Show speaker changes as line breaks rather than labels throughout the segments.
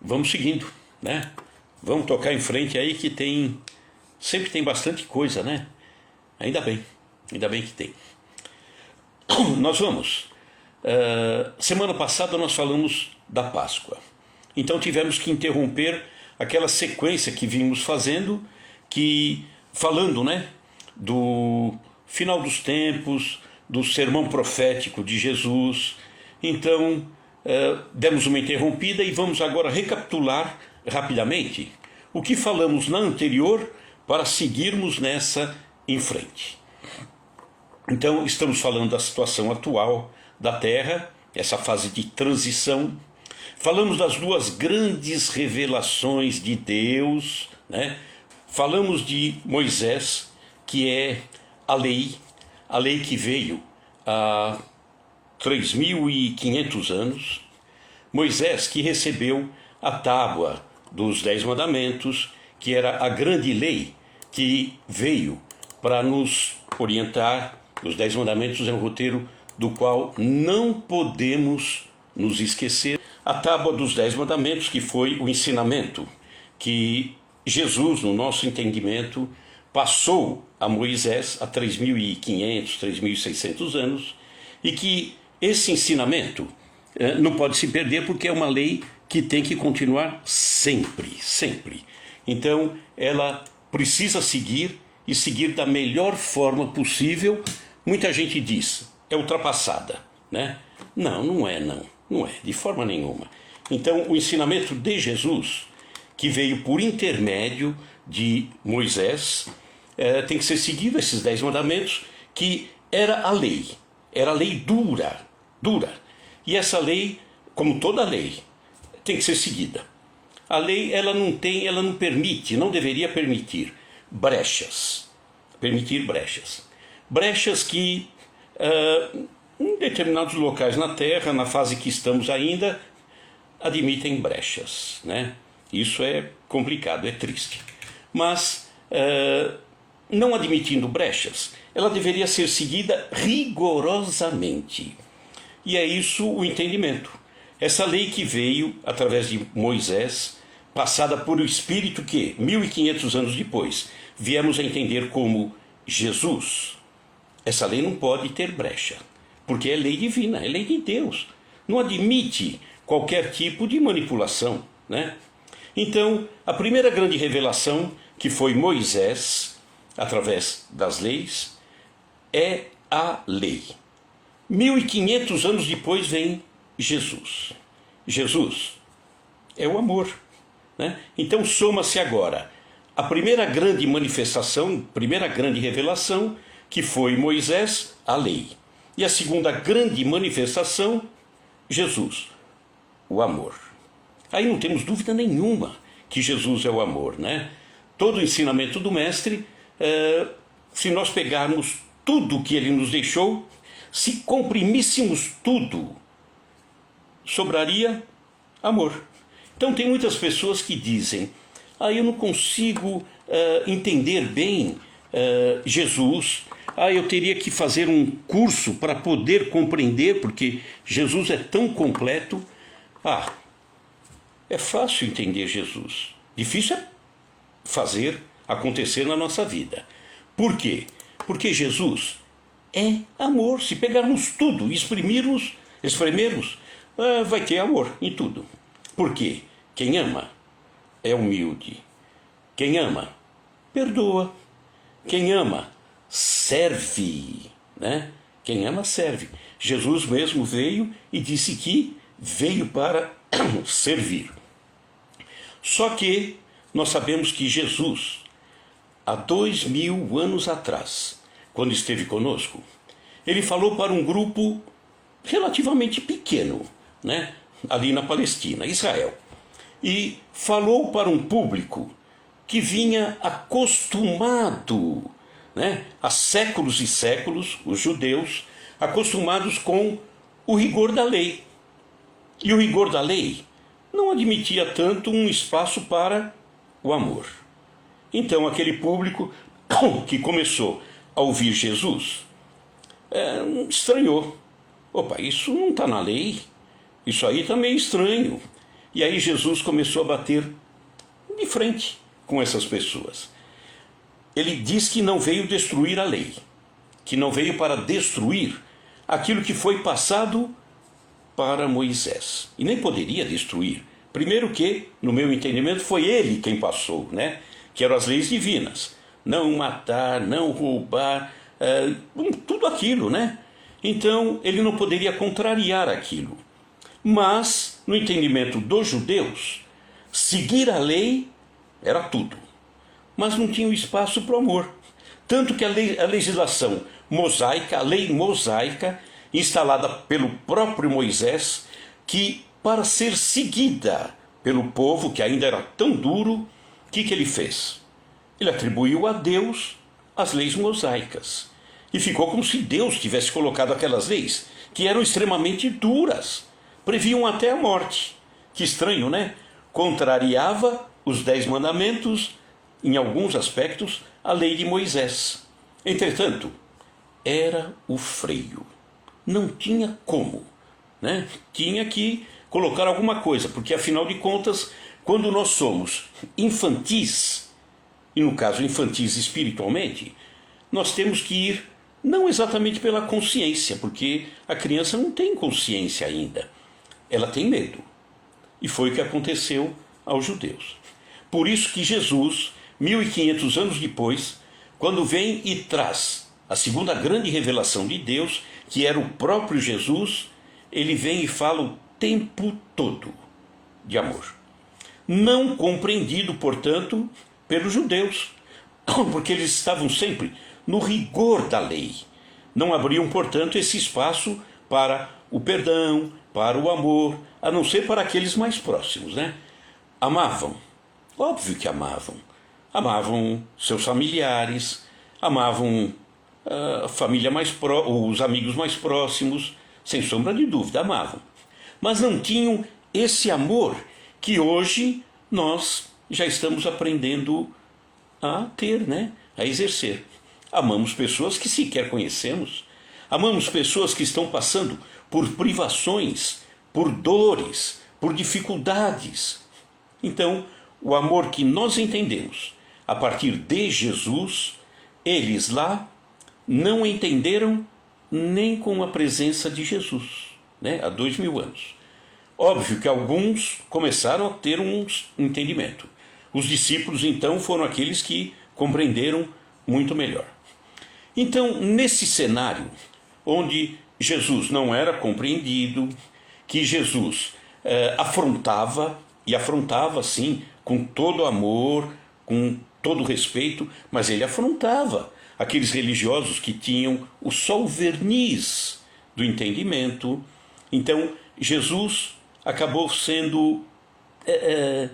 vamos seguindo, né? Vamos tocar em frente aí que sempre tem bastante coisa, né? Ainda bem que tem. Nós vamos. Semana passada nós falamos da Páscoa. Então tivemos que interromper aquela sequência que vimos fazendo, falando, né, do final dos tempos, do sermão profético de Jesus. Então demos uma interrompida e vamos agora recapitular rapidamente o que falamos na anterior para seguirmos nessa em frente. Então estamos falando da situação atual da Terra, essa fase de transição. Falamos das duas grandes revelações de Deus, né? Falamos de Moisés, que é a lei que veio há 3.500 anos. Moisés que recebeu a tábua dos 10 mandamentos, que era a grande lei que veio para nos orientar. Os 10 mandamentos é um roteiro do qual não podemos nos esquecer. A tábua dos 10 mandamentos, que foi o ensinamento que Jesus, no nosso entendimento, passou a Moisés há 3.500, 3.600 anos, e que esse ensinamento não pode se perder porque é uma lei que tem que continuar sempre, sempre. Então, ela precisa seguir e seguir da melhor forma possível. Muita gente diz, é ultrapassada, né? Não é, de forma nenhuma. Então, o ensinamento de Jesus, que veio por intermédio de Moisés, tem que ser seguido, esses 10 mandamentos, que era a lei dura. E essa lei, como toda lei, tem que ser seguida. A lei, ela não permite, não deveria permitir brechas. Brechas que, em determinados locais na Terra, na fase que estamos ainda, admitem brechas, né? Isso é complicado, é triste. Mas, não admitindo brechas, ela deveria ser seguida rigorosamente. E é isso o entendimento. Essa lei que veio através de Moisés, passada por o Espírito que, 1.500 anos depois, viemos a entender como Jesus. Essa lei não pode ter brecha, porque é lei divina, é lei de Deus. Não admite qualquer tipo de manipulação, né? Então, a primeira grande revelação, que foi Moisés, através das leis, é a lei. 1.500 anos depois vem Jesus. Jesus é o amor, né? Então soma-se agora a primeira grande manifestação, primeira grande revelação, que foi Moisés, a lei. E a segunda grande manifestação, Jesus, o amor. Aí não temos dúvida nenhuma que Jesus é o amor, né? Todo o ensinamento do Mestre, se nós pegarmos tudo que ele nos deixou, se comprimíssemos tudo, sobraria amor. Então tem muitas pessoas que dizem, eu não consigo entender bem Jesus, eu teria que fazer um curso para poder compreender, porque Jesus é tão completo. É fácil entender Jesus, difícil é fazer acontecer na nossa vida. Por quê? Porque Jesus é amor. Se pegarmos tudo e espremermos, vai ter amor em tudo. Por quê? Quem ama é humilde. Quem ama, perdoa. Quem ama, serve, né? Quem ama, serve. Jesus mesmo veio e disse que veio para servir. Só que nós sabemos que Jesus, há 2.000 anos atrás, quando esteve conosco, ele falou para um grupo relativamente pequeno, né? Ali na Palestina, Israel. E falou para um público que vinha acostumado, né? Há séculos e séculos, os judeus, acostumados com o rigor da lei. E o rigor da lei não admitia tanto um espaço para o amor. Então aquele público que começou a ouvir Jesus estranhou. Isso não está na lei, isso aí está meio estranho. E aí Jesus começou a bater de frente com essas pessoas. Ele diz que não veio destruir a lei, que não veio para destruir aquilo que foi passado para Moisés. E nem poderia destruir. Primeiro que, no meu entendimento, foi ele quem passou, né? Que eram as leis divinas. Não matar, não roubar, tudo aquilo, né? Então, ele não poderia contrariar aquilo. Mas, no entendimento dos judeus, seguir a lei era tudo. Mas não tinha espaço para o amor. Tanto que a legislação mosaica, a lei mosaica, instalada pelo próprio Moisés, que para ser seguida pelo povo, que ainda era tão duro, o que ele fez? Ele atribuiu a Deus as leis mosaicas. E ficou como se Deus tivesse colocado aquelas leis, que eram extremamente duras, previam até a morte. Que estranho, né? Contrariava os 10 mandamentos, em alguns aspectos, a lei de Moisés. Entretanto, era o freio. Não tinha como, né? Tinha que colocar alguma coisa, porque afinal de contas, quando nós somos infantis, e no caso infantis espiritualmente, nós temos que ir não exatamente pela consciência, porque a criança não tem consciência ainda, ela tem medo. E foi o que aconteceu aos judeus. Por isso que Jesus, 1500 anos depois, quando vem e traz a segunda grande revelação de Deus, que era o próprio Jesus, ele vem e fala o tempo todo de amor. Não compreendido, portanto, pelos judeus, porque eles estavam sempre no rigor da lei. Não abriam, portanto, esse espaço para o perdão, para o amor, a não ser para aqueles mais próximos, né? Amavam, óbvio que amavam. Amavam seus familiares, amavam a família os amigos mais próximos, sem sombra de dúvida, amavam. Mas não tinham esse amor que hoje nós já estamos aprendendo a ter, né? A exercer. Amamos pessoas que sequer conhecemos, amamos pessoas que estão passando por privações, por dores, por dificuldades. Então, o amor que nós entendemos a partir de Jesus, eles lá não entenderam nem com a presença de Jesus, né? Há 2000 anos. Óbvio que alguns começaram a ter um entendimento. Os discípulos, então, foram aqueles que compreenderam muito melhor. Então, nesse cenário, onde Jesus não era compreendido, que Jesus afrontava, e afrontava, sim, com todo amor, com todo respeito, mas ele afrontava aqueles religiosos que tinham só o verniz do entendimento. Então, Jesus acabou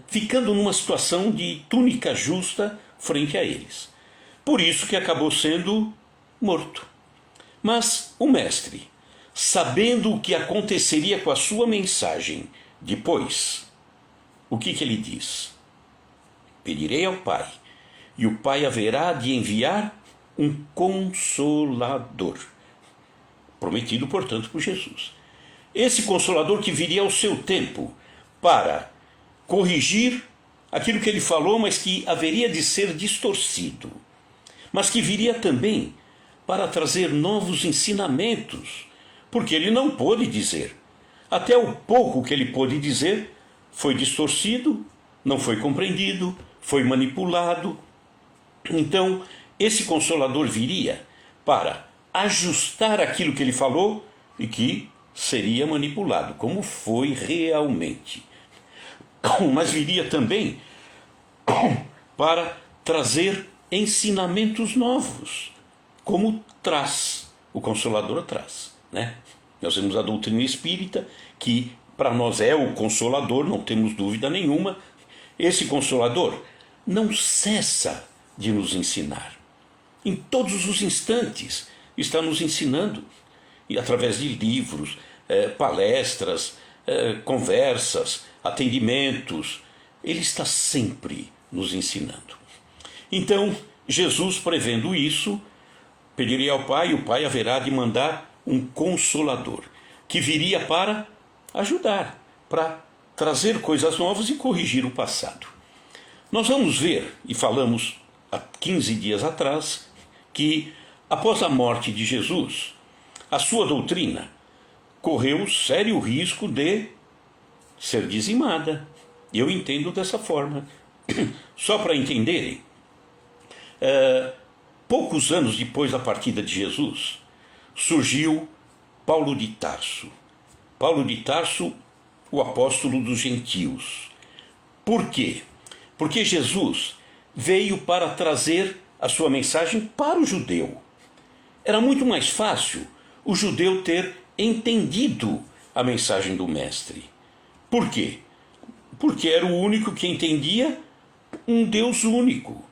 ficando numa situação de túnica justa frente a eles. Por isso que acabou sendo morto. Mas o mestre, sabendo o que aconteceria com a sua mensagem depois, o que ele diz? Pedirei ao Pai, e o Pai haverá de enviar um Consolador, prometido, portanto, por Jesus. Esse Consolador que viria ao seu tempo para corrigir aquilo que ele falou, mas que haveria de ser distorcido, mas que viria também para trazer novos ensinamentos, porque ele não pôde dizer. Até o pouco que ele pôde dizer foi distorcido, não foi compreendido, foi manipulado. Então, esse Consolador viria para ajustar aquilo que ele falou e que seria manipulado, como foi realmente. Mas viria também para trazer ensinamentos novos, como traz, o Consolador traz, né? Nós temos a doutrina espírita, que para nós é o Consolador, não temos dúvida nenhuma. Esse Consolador não cessa de nos ensinar. Em todos os instantes está nos ensinando, e através de livros, palestras, conversas, atendimentos, ele está sempre nos ensinando. Então, Jesus, prevendo isso, pediria ao Pai, e o Pai haverá de mandar um Consolador, que viria para ajudar, para trazer coisas novas e corrigir o passado. Nós vamos ver, e falamos há 15 dias atrás, que após a morte de Jesus, a sua doutrina correu sério risco de ser dizimada. Eu entendo dessa forma. Só para entenderem, poucos anos depois da partida de Jesus, surgiu Paulo de Tarso. Paulo de Tarso, o apóstolo dos gentios. Por quê? Porque Jesus veio para trazer a sua mensagem para o judeu. Era muito mais fácil o judeu ter entendido a mensagem do mestre. Por quê? Porque era o único que entendia um Deus único,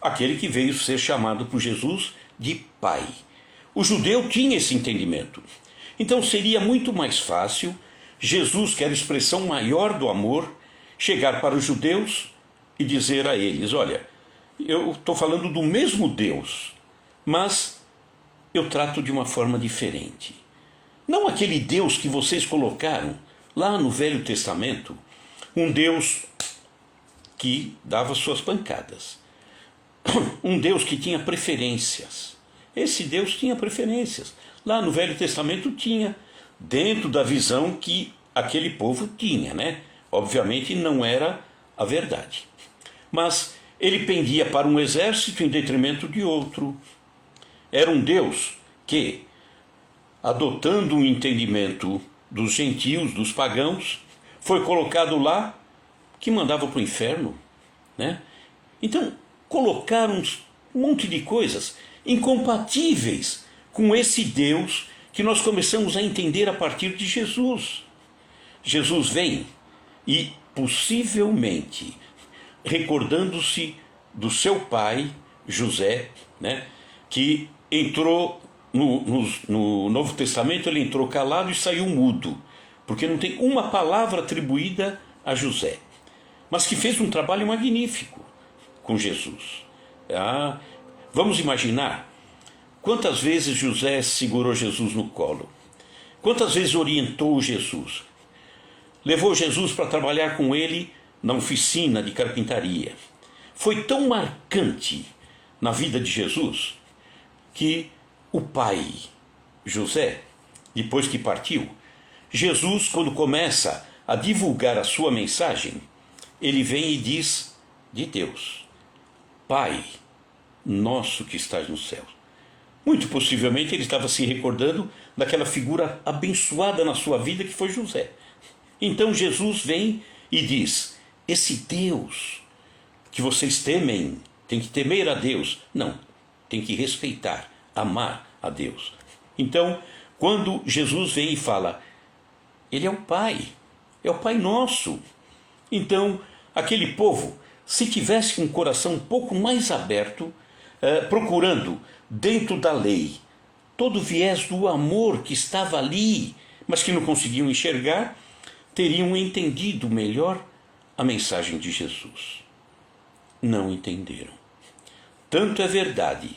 aquele que veio ser chamado por Jesus de Pai. O judeu tinha esse entendimento. Então seria muito mais fácil Jesus, que era a expressão maior do amor, chegar para os judeus e dizer a eles: olha, eu estou falando do mesmo Deus, mas eu trato de uma forma diferente. Não aquele Deus que vocês colocaram lá no Velho Testamento, um Deus que dava suas pancadas, um Deus que tinha preferências. Esse Deus tinha preferências. Lá no Velho Testamento tinha, dentro da visão que aquele povo tinha, né? Obviamente não era a verdade. Mas ele pendia para um exército em detrimento de outro. Era um Deus que, adotando um entendimento dos gentios, dos pagãos, foi colocado lá, que mandava para o inferno, né? Então, colocaram um monte de coisas incompatíveis com esse Deus que nós começamos a entender a partir de Jesus. Jesus vem e, possivelmente, recordando-se do seu pai, José, né, que entrou no Novo Testamento, ele entrou calado e saiu mudo, porque não tem uma palavra atribuída a José, mas que fez um trabalho magnífico com Jesus. Vamos imaginar quantas vezes José segurou Jesus no colo, quantas vezes orientou Jesus, levou Jesus para trabalhar com ele na oficina de carpintaria. Foi tão marcante na vida de Jesus que o pai, José, depois que partiu, Jesus, quando começa a divulgar a sua mensagem, ele vem e diz de Deus: Pai nosso que estás no céu. Muito possivelmente ele estava se recordando daquela figura abençoada na sua vida que foi José. Então Jesus vem e diz: esse Deus que vocês temem, tem que temer a Deus. Não, tem que respeitar, amar a Deus. Então, quando Jesus vem e fala, ele é o Pai nosso. Então, aquele povo, se tivesse um coração um pouco mais aberto, procurando dentro da lei todo o viés do amor que estava ali, mas que não conseguiam enxergar, teriam entendido melhor a mensagem de Jesus. Não entenderam. Tanto é verdade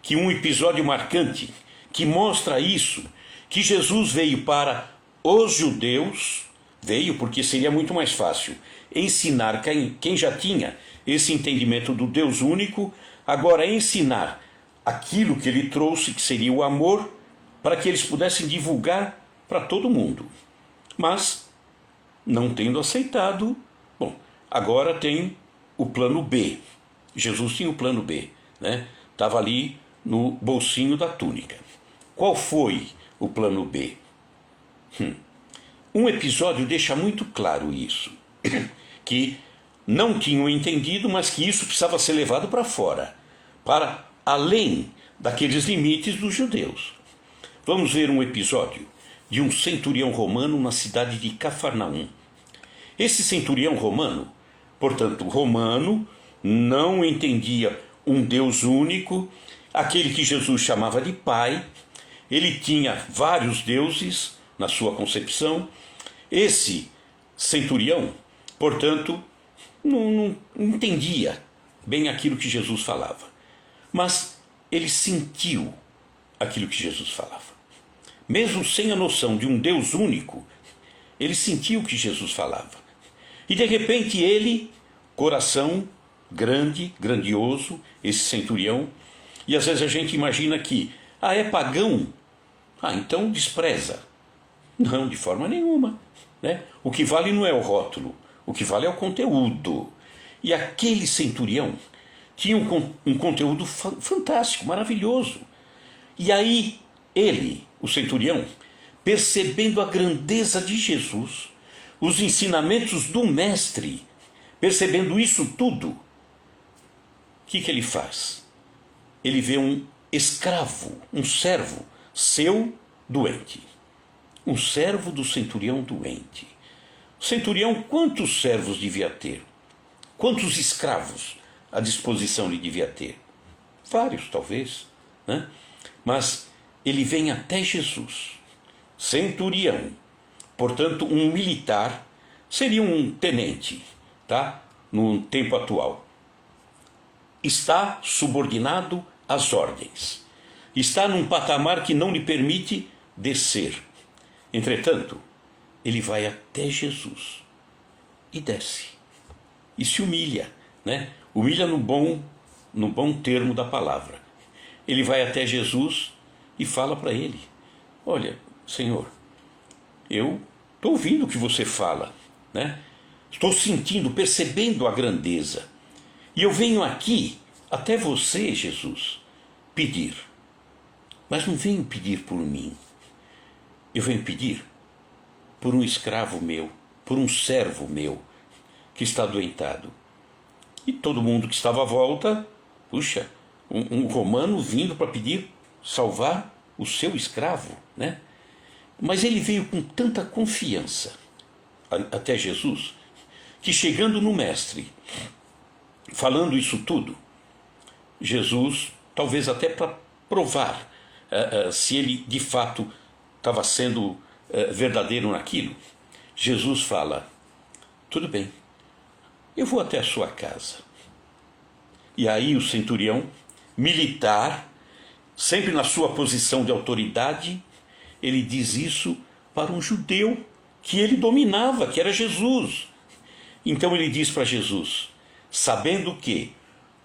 que um episódio marcante que mostra isso, que Jesus veio para os judeus, veio porque seria muito mais fácil ensinar quem já tinha esse entendimento do Deus único, agora ensinar aquilo que ele trouxe, que seria o amor, para que eles pudessem divulgar para todo mundo. Mas, não tendo aceitado, bom, agora tem o plano B. Jesus tinha o plano B, né? Estava ali no bolsinho da túnica. Qual foi o plano B? Um episódio deixa muito claro isso, que não tinham entendido, mas que isso precisava ser levado para fora, para além daqueles limites dos judeus. Vamos ver um episódio de um centurião romano na cidade de Cafarnaum. Esse centurião romano, portanto romano, não entendia um Deus único, aquele que Jesus chamava de Pai. Ele tinha vários deuses na sua concepção. Esse centurião, portanto, não entendia bem aquilo que Jesus falava, mas ele sentiu aquilo que Jesus falava. Mesmo sem a noção de um Deus único, ele sentiu o que Jesus falava. E de repente ele, coração grande, grandioso, esse centurião, e às vezes a gente imagina que, é pagão, então despreza. Não, de forma nenhuma, né? O que vale não é o rótulo, o que vale é o conteúdo. E aquele centurião tinha um conteúdo fantástico, maravilhoso. E aí ele, o centurião, percebendo a grandeza de Jesus, os ensinamentos do mestre, percebendo isso tudo, o que ele faz? Ele vê um escravo, um servo seu doente. Um servo do centurião doente. O centurião, quantos servos devia ter? Quantos escravos à disposição lhe devia ter? Vários, talvez, né? Mas ele vem até Jesus, centurião, portanto um militar, seria um tenente, tá? No tempo atual. Está subordinado às ordens. Está num patamar que não lhe permite descer. Entretanto, ele vai até Jesus e desce. E se humilha, né? Humilha no bom termo da palavra. Ele vai até Jesus e fala para ele: olha, Senhor, eu estou ouvindo o que você fala, né? Estou sentindo, percebendo a grandeza. E eu venho aqui até você, Jesus, pedir. Mas não venho pedir por mim. Eu venho pedir por um escravo meu, por um servo meu, que está adoentado. E todo mundo que estava à volta, puxa, um romano vindo para pedir, salvar o seu escravo, né? Mas ele veio com tanta confiança até Jesus, que chegando no mestre, falando isso tudo, Jesus, talvez até para provar se ele de fato estava sendo verdadeiro naquilo, Jesus fala: tudo bem, eu vou até a sua casa. E aí o centurião, militar, sempre na sua posição de autoridade, ele diz isso para um judeu que ele dominava, que era Jesus. Então ele diz para Jesus, sabendo que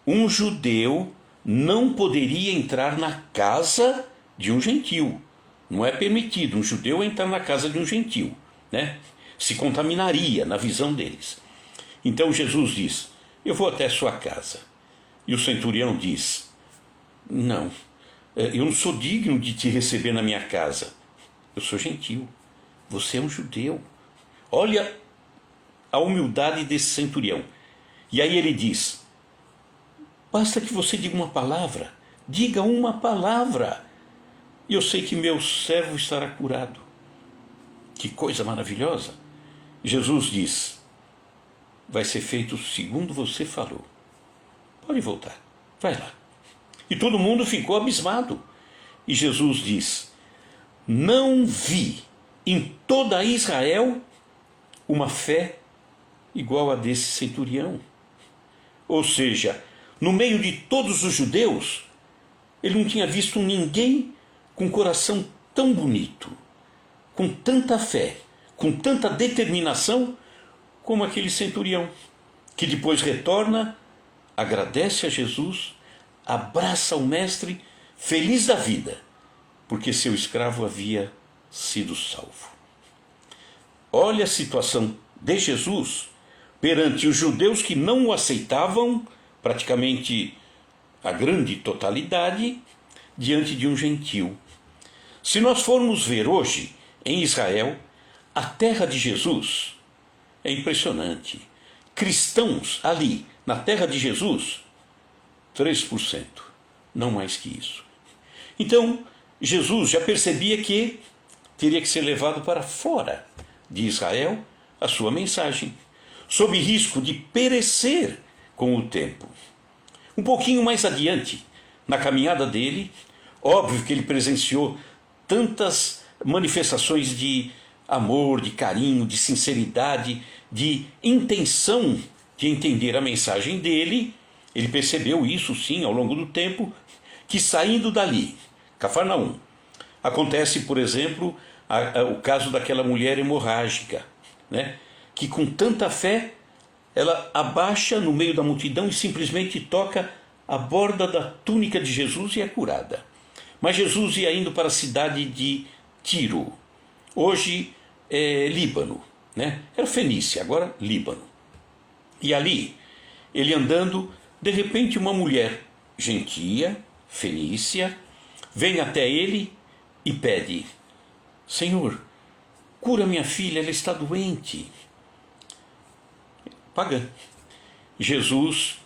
um judeu não poderia entrar na casa de um gentil. Não é permitido um judeu entrar na casa de um gentil, né? Se contaminaria na visão deles. Então Jesus diz: eu vou até a sua casa. E o centurião diz: não, eu não sou digno de te receber na minha casa. Eu sou gentil, você é um judeu. Olha a humildade desse centurião. E aí ele diz: basta que você diga uma palavra, diga uma palavra, e eu sei que meu servo estará curado. Que coisa maravilhosa! Jesus diz: vai ser feito segundo você falou. Pode voltar, vai lá. E todo mundo ficou abismado. E Jesus diz: não vi em toda Israel uma fé igual a desse centurião. Ou seja, no meio de todos os judeus, ele não tinha visto ninguém com coração tão bonito, com tanta fé, com tanta determinação, como aquele centurião, que depois retorna, agradece a Jesus, abraça o mestre, feliz da vida, porque seu escravo havia sido salvo. Olha a situação de Jesus perante os judeus que não o aceitavam, praticamente a grande totalidade, diante de um gentil. Se nós formos ver hoje, em Israel, a terra de Jesus, é impressionante. Cristãos ali, na terra de Jesus, 3%, não mais que isso. Então, Jesus já percebia que teria que ser levado para fora de Israel a sua mensagem, sob risco de perecer com o tempo. Um pouquinho mais adiante, na caminhada dele, óbvio que ele presenciou tantas manifestações de amor, de carinho, de sinceridade, de intenção de entender a mensagem dele. Ele percebeu isso sim ao longo do tempo, que saindo dali, Cafarnaum, acontece, por exemplo, o caso daquela mulher hemorrágica, né? que com tanta fé ela abaixa no meio da multidão e simplesmente toca a borda da túnica de Jesus e é curada. Mas Jesus ia indo para a cidade de Tiro, hoje é Líbano, né? Era Fenícia, agora Líbano. E ali, ele andando, de repente uma mulher gentia, fenícia, vem até ele e pede: Senhor, cura minha filha, ela está doente. Pagã. Jesus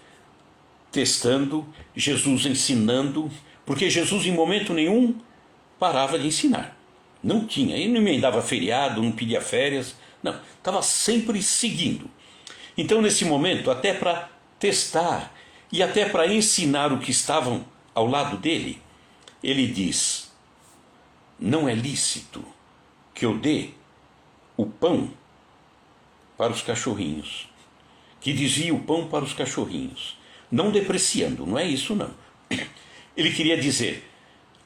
testando, Jesus ensinando, porque Jesus em momento nenhum parava de ensinar. Não tinha, ele não emendava feriado, não pedia férias, não, estava sempre seguindo. Então nesse momento, até para testar e até para ensinar o que estavam ao lado dele, ele diz: não é lícito que eu dê o pão para os cachorrinhos, que desvie o pão para os cachorrinhos, não depreciando, não é isso não. Ele queria dizer,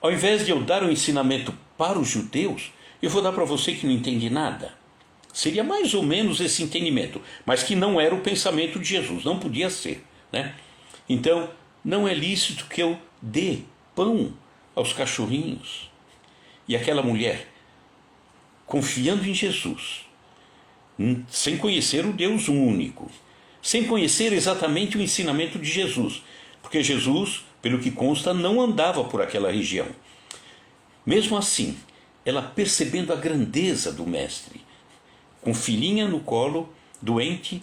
ao invés de eu dar um ensinamento para os judeus, eu vou dar para você que não entende nada. Seria mais ou menos esse entendimento, mas que não era o pensamento de Jesus, não podia ser, né? Então, não é lícito que eu dê pão aos cachorrinhos. E aquela mulher, confiando em Jesus, sem conhecer o Deus único, sem conhecer exatamente o ensinamento de Jesus, porque Jesus, pelo que consta, não andava por aquela região. Mesmo assim, ela percebendo a grandeza do mestre, com filhinha no colo, doente,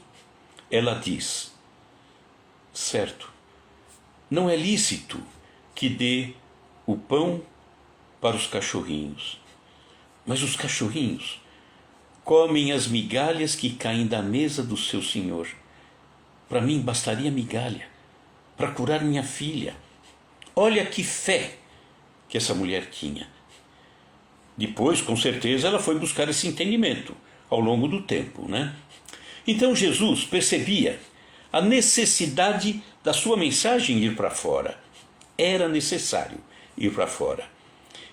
ela diz: certo, não é lícito que dê o pão para os cachorrinhos, mas os cachorrinhos comem as migalhas que caem da mesa do seu senhor. Para mim bastaria migalha para curar minha filha. Olha que fé que essa mulher tinha. Depois, com certeza, ela foi buscar esse entendimento ao longo do tempo, né? Então Jesus percebia a necessidade da sua mensagem ir para fora. Era necessário ir para fora.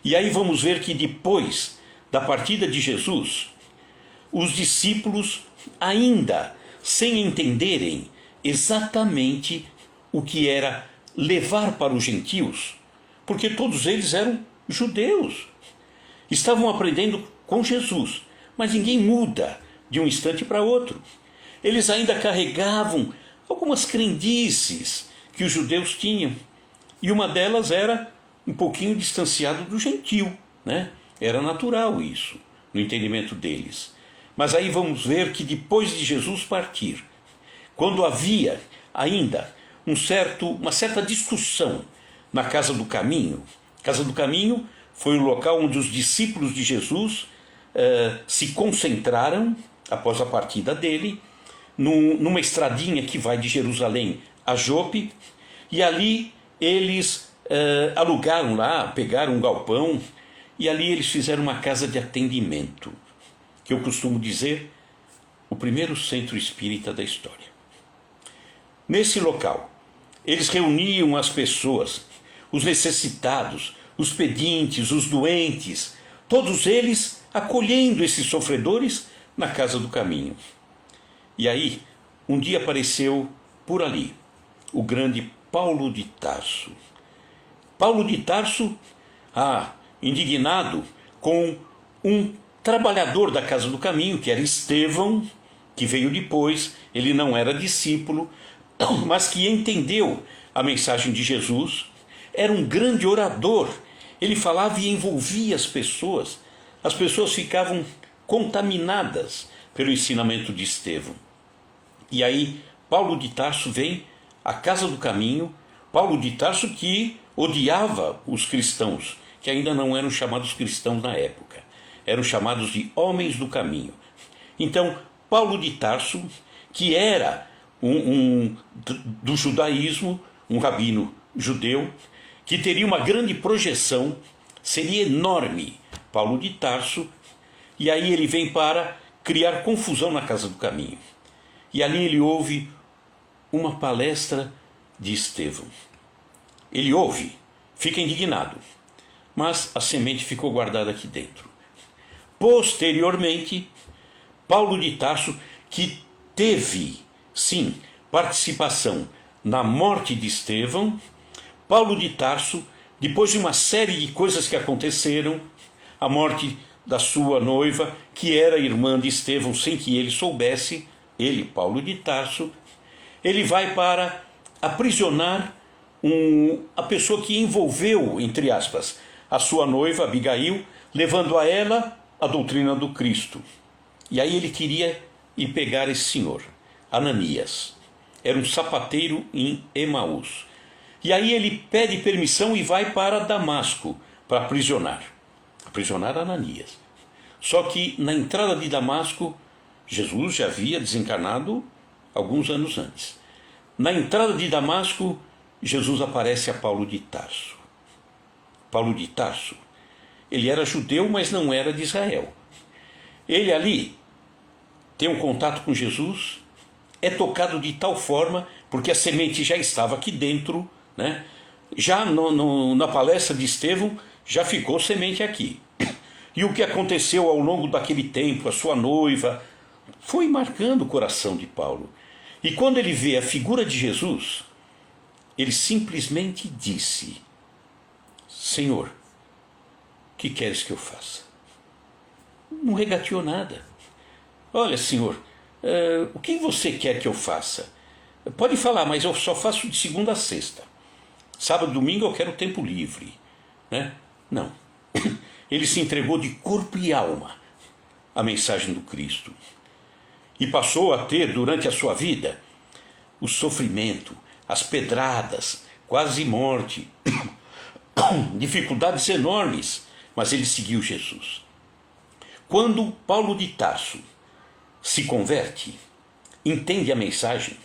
E aí vamos ver que depois da partida de Jesus, os discípulos, ainda sem entenderem exatamente o que era levar para os gentios, porque todos eles eram judeus, estavam aprendendo com Jesus, mas ninguém muda de um instante para outro. Eles ainda carregavam algumas crendices que os judeus tinham, e uma delas era um pouquinho distanciado do gentio, né? Era natural isso, no entendimento deles. Mas aí vamos ver que depois de Jesus partir, quando havia ainda uma certa discussão na Casa do Caminho. Casa do Caminho foi o local onde os discípulos de Jesus se concentraram após a partida dele, numa estradinha que vai de Jerusalém a Jope, e ali eles alugaram lá, pegaram um galpão, e ali eles fizeram uma casa de atendimento, que eu costumo dizer, o primeiro centro espírita da história. Nesse local, eles reuniam as pessoas, os necessitados, os pedintes, os doentes, todos eles acolhendo esses sofredores na Casa do Caminho. E aí, um dia apareceu por ali o grande Paulo de Tarso. Paulo de Tarso, indignado com um trabalhador da Casa do Caminho, que era Estevão, que veio depois, ele não era discípulo, mas que entendeu a mensagem de Jesus, era um grande orador, ele falava e envolvia as pessoas ficavam contaminadas pelo ensinamento de Estevão. E aí Paulo de Tarso vem à Casa do Caminho, Paulo de Tarso que odiava os cristãos, que ainda não eram chamados cristãos na época, eram chamados de homens do caminho. Então Paulo de Tarso, que era do judaísmo, um rabino judeu, que teria uma grande projeção, seria enorme, Paulo de Tarso, e aí ele vem para criar confusão na Casa do Caminho. E ali ele ouve uma palestra de Estevão. Ele ouve, fica indignado, mas a semente ficou guardada aqui dentro. Posteriormente, Paulo de Tarso, que teve, sim, participação na morte de Estevão, Paulo de Tarso, depois de uma série de coisas que aconteceram, a morte da sua noiva, que era irmã de Estevão, sem que ele soubesse, ele, Paulo de Tarso, ele vai para aprisionar a pessoa que envolveu, entre aspas, a sua noiva, Abigail, levando a ela a doutrina do Cristo. E aí ele queria ir pegar esse senhor, Ananias. Era um sapateiro em Emaús. E aí ele pede permissão e vai para Damasco para aprisionar Ananias. Só que na entrada de Damasco, Jesus já havia desencarnado alguns anos antes. Na entrada de Damasco, Jesus aparece a Paulo de Tarso. Paulo de Tarso, ele era judeu, mas não era de Israel. Ele ali tem um contato com Jesus, é tocado de tal forma, porque a semente já estava aqui dentro, né? Já na palestra de Estevão, já ficou semente aqui. E o que aconteceu ao longo daquele tempo, a sua noiva, foi marcando o coração de Paulo. E quando ele vê a figura de Jesus, ele simplesmente disse: Senhor, o que queres que eu faça? Não regateou nada. Olha, Senhor, o que você quer que eu faça? Pode falar, mas eu só faço de segunda a sexta. Sábado e domingo eu quero tempo livre, né? Não. Ele se entregou de corpo e alma à mensagem do Cristo. E passou a ter, durante a sua vida, o sofrimento, as pedradas, quase morte, dificuldades enormes, mas ele seguiu Jesus. Quando Paulo de Tarso se converte, entende a mensagem,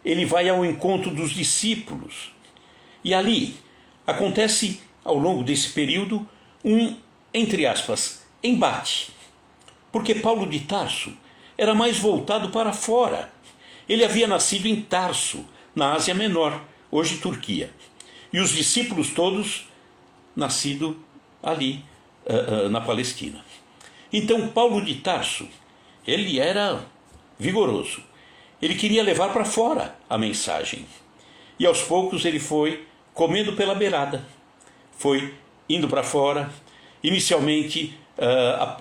ele vai ao encontro dos discípulos. E ali acontece, ao longo desse período, entre aspas, embate. Porque Paulo de Tarso era mais voltado para fora. Ele havia nascido em Tarso, na Ásia Menor, hoje Turquia. E os discípulos todos nascidos ali, na Palestina. Então Paulo de Tarso, ele era vigoroso. Ele queria levar para fora a mensagem. E aos poucos ele foi comendo pela beirada. Foi indo para fora. Inicialmente,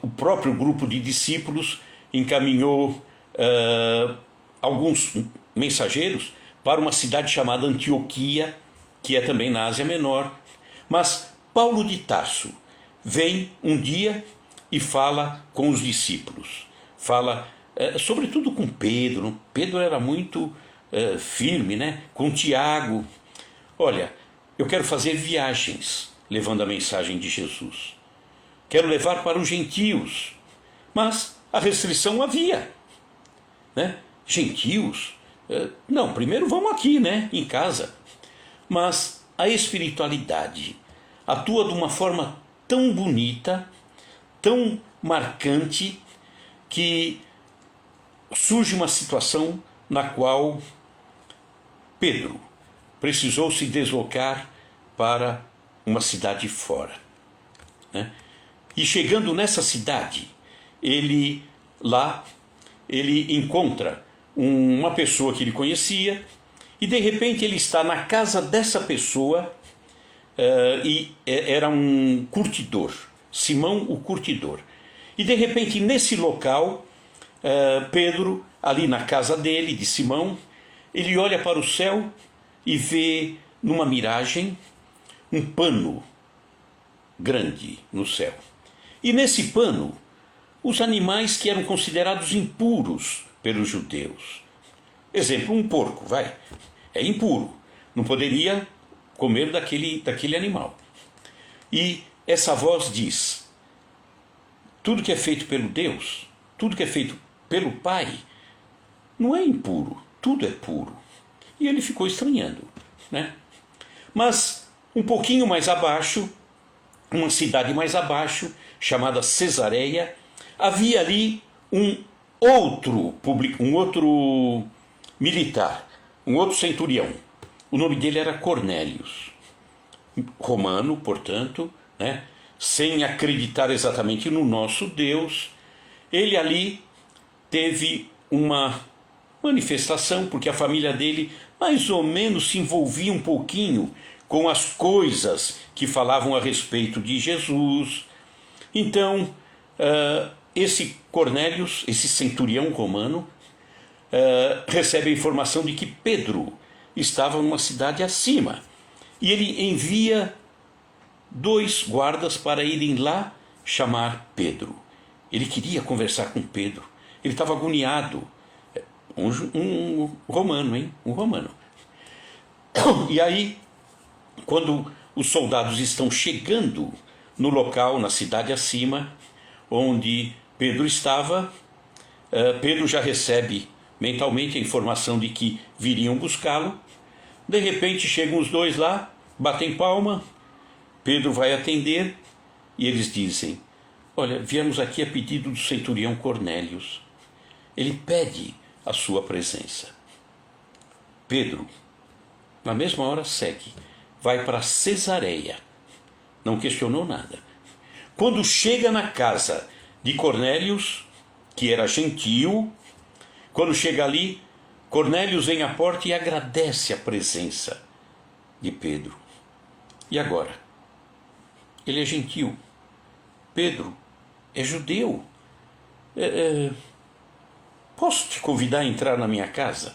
o próprio grupo de discípulos encaminhou alguns mensageiros para uma cidade chamada Antioquia, que é também na Ásia Menor. Mas Paulo de Tarso vem um dia e fala com os discípulos. Fala, sobretudo com Pedro. Pedro era muito firme, né? Com Tiago. Olha, eu quero fazer viagens levando a mensagem de Jesus. Quero levar para os gentios. Mas a restrição havia, né? Gentios? Não, primeiro vamos aqui, né? Em casa. Mas a espiritualidade atua de uma forma tão bonita, tão marcante, que surge uma situação na qual Pedro precisou se deslocar para uma cidade fora, né? E chegando nessa cidade, ele encontra uma pessoa que ele conhecia, e de repente ele está na casa dessa pessoa, e era um curtidor, Simão o curtidor. E de repente nesse local, Pedro, ali na casa dele, de Simão, ele olha para o céu e vê numa miragem um pano grande no céu. E nesse pano, os animais que eram considerados impuros pelos judeus. Exemplo, um porco, é impuro, não poderia comer daquele animal. E essa voz diz: tudo que é feito pelo Deus, tudo que é feito pelo Pai, não é impuro, tudo é puro. E ele ficou estranhando, né? Mas um pouquinho mais abaixo, uma cidade mais abaixo, chamada Cesareia, havia ali um outro militar, um outro centurião. O nome dele era Cornélios, romano, portanto, né? Sem acreditar exatamente no nosso Deus. Ele ali teve uma manifestação, porque a família dele mais ou menos se envolvia um pouquinho com as coisas que falavam a respeito de Jesus. Então, esse Cornélios, esse centurião romano, recebe a informação de que Pedro estava numa cidade acima. E ele envia 2 guardas para irem lá chamar Pedro. Ele queria conversar com Pedro. Ele estava agoniado. Um romano, hein? Um romano. E aí, quando os soldados estão chegando no local, na cidade acima, onde Pedro estava, Pedro já recebe mentalmente a informação de que viriam buscá-lo. De repente chegam os 2 lá, batem palma, Pedro vai atender e eles dizem: olha, viemos aqui a pedido do centurião Cornélios. Ele pede a sua presença. Pedro, na mesma hora, segue, vai para Cesareia, não questionou nada. Quando chega na casa de Cornélios, que era gentio, quando chega ali, Cornélios vem à porta e agradece a presença de Pedro. E agora? Ele é gentio. Pedro é judeu. Posso te convidar a entrar na minha casa?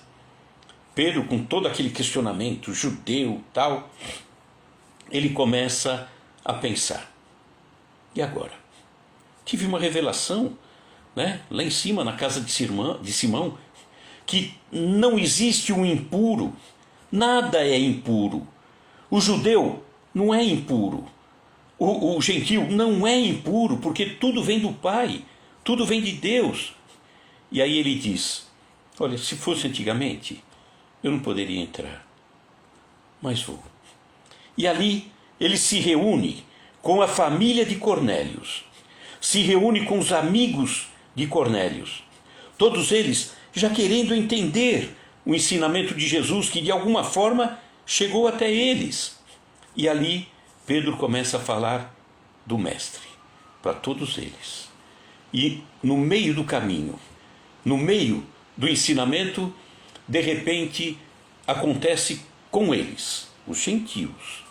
Pedro, com todo aquele questionamento, judeu, tal, ele começa a pensar. E agora? Tive uma revelação, né, lá em cima, na casa de Simão, que não existe um impuro, nada é impuro. O judeu não é impuro, o gentio não é impuro, porque tudo vem do Pai, tudo vem de Deus. E aí ele diz: olha, se fosse antigamente, eu não poderia entrar, mas vou. E ali ele se reúne com a família de Cornélios, se reúne com os amigos de Cornélios, todos eles já querendo entender o ensinamento de Jesus, que de alguma forma chegou até eles. E ali Pedro começa a falar do Mestre para todos eles. E no meio do caminho, no meio do ensinamento, de repente acontece com eles, os gentios,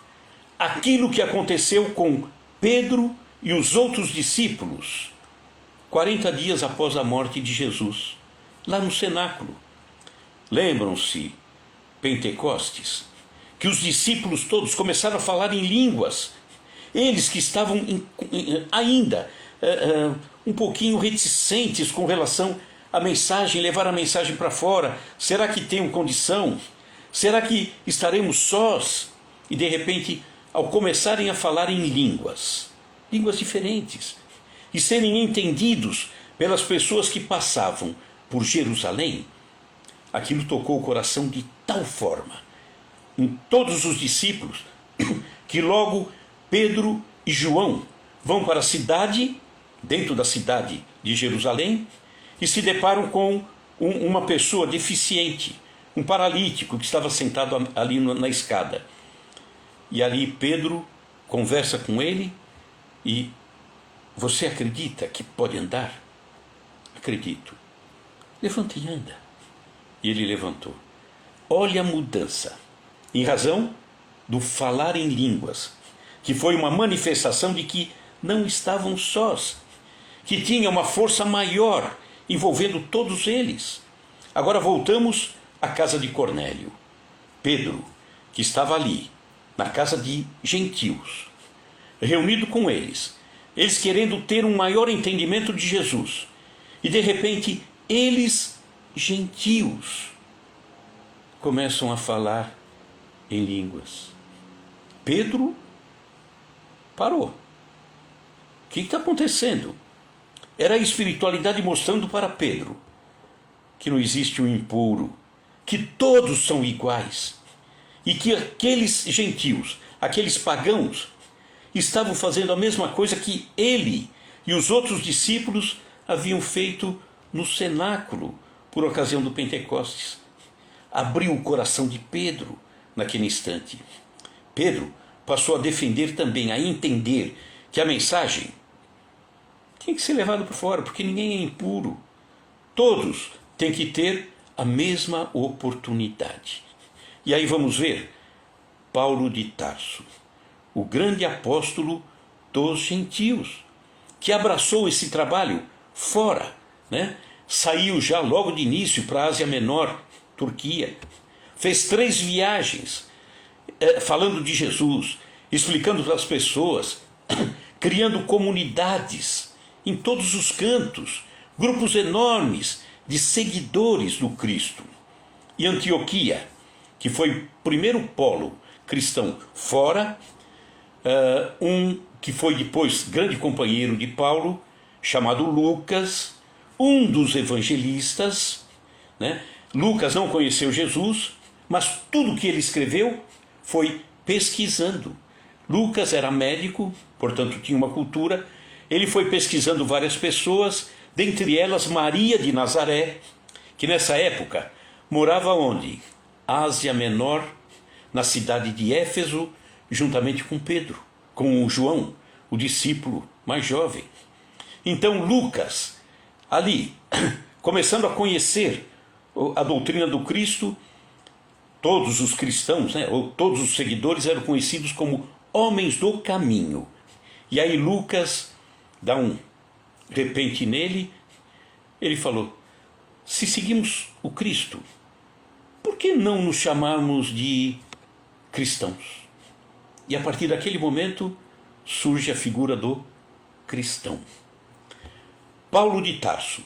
aquilo que aconteceu com Pedro e os outros discípulos 40 dias após a morte de Jesus, lá no cenáculo. Lembram-se, Pentecostes, que os discípulos todos começaram a falar em línguas, eles que estavam ainda um pouquinho reticentes com relação à mensagem, levar a mensagem para fora. Será que tenho condição? Será que estaremos sós? E de repente, ao começarem a falar em línguas diferentes, e serem entendidos pelas pessoas que passavam por Jerusalém, aquilo tocou o coração de tal forma em todos os discípulos, que logo Pedro e João vão para a cidade, dentro da cidade de Jerusalém, e se deparam com uma pessoa deficiente, um paralítico que estava sentado ali na escada. E ali Pedro conversa com ele e: você acredita que pode andar? Acredito. Levanta e anda. E ele levantou. Olha a mudança, em razão do falar em línguas, que foi uma manifestação de que não estavam sós, que tinha uma força maior envolvendo todos eles. Agora voltamos à casa de Cornélio. Pedro, que estava ali, na casa de gentios, reunido com eles querendo ter um maior entendimento de Jesus. E de repente, eles, gentios, começam a falar em línguas. Pedro parou. O que está acontecendo? Era a espiritualidade mostrando para Pedro que não existe um impuro, que todos são iguais, e que aqueles gentios, aqueles pagãos, estavam fazendo a mesma coisa que ele e os outros discípulos haviam feito no cenáculo por ocasião do Pentecostes. Abriu o coração de Pedro naquele instante. Pedro passou a defender também, a entender que a mensagem tinha que ser levada por fora, porque ninguém é impuro. Todos tem que ter a mesma oportunidade. E aí vamos ver Paulo de Tarso, o grande apóstolo dos gentios, que abraçou esse trabalho fora, né? Saiu já logo de início para a Ásia Menor, Turquia, fez 3 viagens falando de Jesus, explicando para as pessoas, criando comunidades em todos os cantos, grupos enormes de seguidores do Cristo. E Antioquia, que foi o primeiro polo cristão fora, que foi depois grande companheiro de Paulo, chamado Lucas, um dos evangelistas, né? Lucas não conheceu Jesus, mas tudo que ele escreveu foi pesquisando. Lucas era médico, portanto tinha uma cultura. Ele foi pesquisando várias pessoas, dentre elas Maria de Nazaré, que nessa época morava onde? Ásia Menor, na cidade de Éfeso, juntamente com Pedro, com João, o discípulo mais jovem. Então Lucas, ali, começando a conhecer a doutrina do Cristo, todos os cristãos, né, ou todos os seguidores eram conhecidos como homens do caminho. E aí Lucas dá um repente nele, ele falou, se seguimos o Cristo, por que não nos chamarmos de cristãos? E a partir daquele momento surge a figura do cristão. Paulo de Tarso,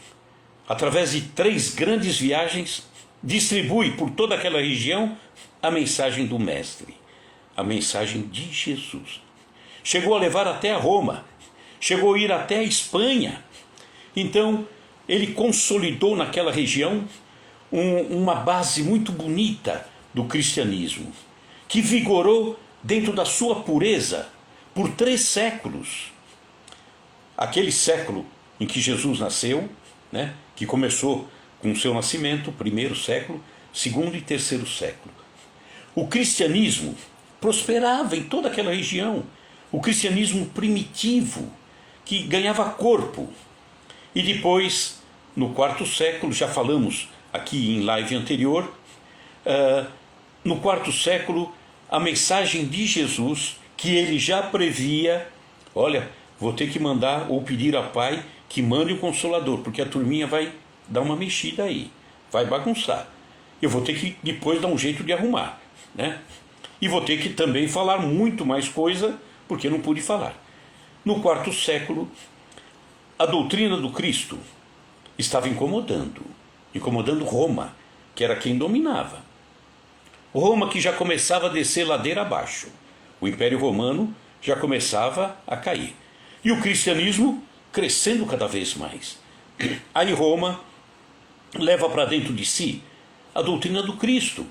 através de 3 grandes viagens, distribui por toda aquela região a mensagem do Mestre, a mensagem de Jesus. Chegou a levar até a Roma, chegou a ir até a Espanha. Então, ele consolidou naquela região uma base muito bonita do cristianismo, que vigorou dentro da sua pureza por 3 séculos. Aquele século em que Jesus nasceu, né, que começou com o seu nascimento, primeiro século, segundo e terceiro século. O cristianismo prosperava em toda aquela região, o cristianismo primitivo, que ganhava corpo. E depois, no 4º século, já falamos aqui em live anterior, no 4º século, a mensagem de Jesus, que ele já previa, olha, vou ter que mandar ou pedir a Pai que mande um Consolador, porque a turminha vai dar uma mexida aí, vai bagunçar. Eu vou ter que depois dar um jeito de arrumar, né? E vou ter que também falar muito mais coisa, porque eu não pude falar. No 4º século, a doutrina do Cristo estava incomodando Roma, que era quem dominava. Roma que já começava a descer ladeira abaixo. O Império Romano já começava a cair. E o cristianismo crescendo cada vez mais. Aí Roma leva para dentro de si a doutrina do Cristo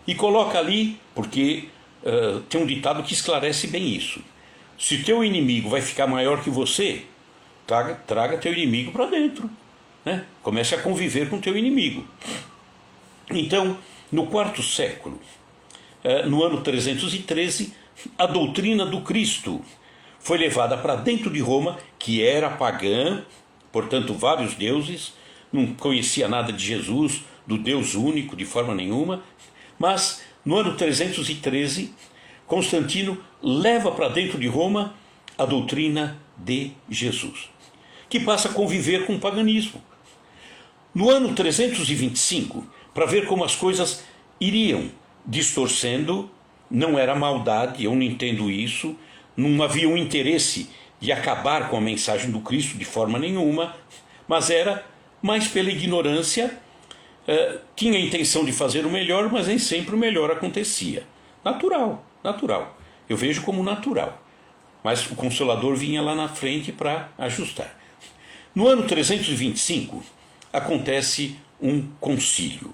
e coloca ali, porque tem um ditado que esclarece bem isso. Se teu inimigo vai ficar maior que você, traga teu inimigo para dentro, né? Comece a conviver com teu inimigo. Então, no 4º século, no ano 313, a doutrina do Cristo foi levada para dentro de Roma, que era pagã, portanto vários deuses, não conhecia nada de Jesus, do Deus único de forma nenhuma, mas no ano 313, Constantino leva para dentro de Roma a doutrina de Jesus, que passa a conviver com o paganismo. No ano 325, para ver como as coisas iriam distorcendo, não era maldade, eu não entendo isso, não havia um interesse de acabar com a mensagem do Cristo de forma nenhuma, mas era mais pela ignorância, tinha a intenção de fazer o melhor, mas nem sempre o melhor acontecia. Natural. Eu vejo como natural. Mas o Consolador vinha lá na frente para ajustar. No ano 325, acontece um concílio.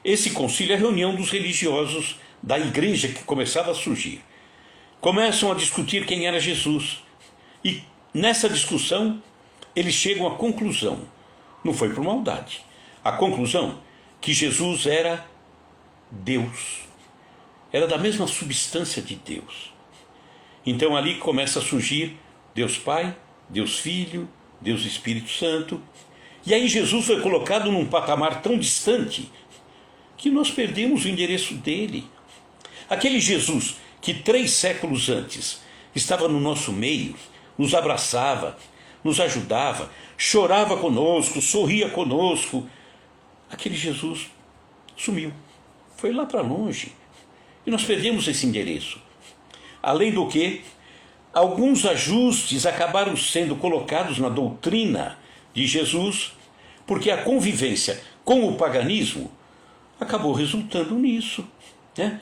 Esse concílio é a reunião dos religiosos da igreja que começava a surgir. Começam a discutir quem era Jesus. E nessa discussão, eles chegam à conclusão, não foi por maldade, a conclusão que Jesus era Deus. Era da mesma substância de Deus. Então ali começa a surgir Deus Pai, Deus Filho, Deus Espírito Santo. E aí Jesus foi colocado num patamar tão distante que nós perdemos o endereço dele. Aquele Jesus que 3 séculos antes estava no nosso meio, nos abraçava, nos ajudava, chorava conosco, sorria conosco, aquele Jesus sumiu, foi lá para longe. E nós perdemos esse endereço. Além do que, alguns ajustes acabaram sendo colocados na doutrina de Jesus, porque a convivência com o paganismo acabou resultando nisso, né?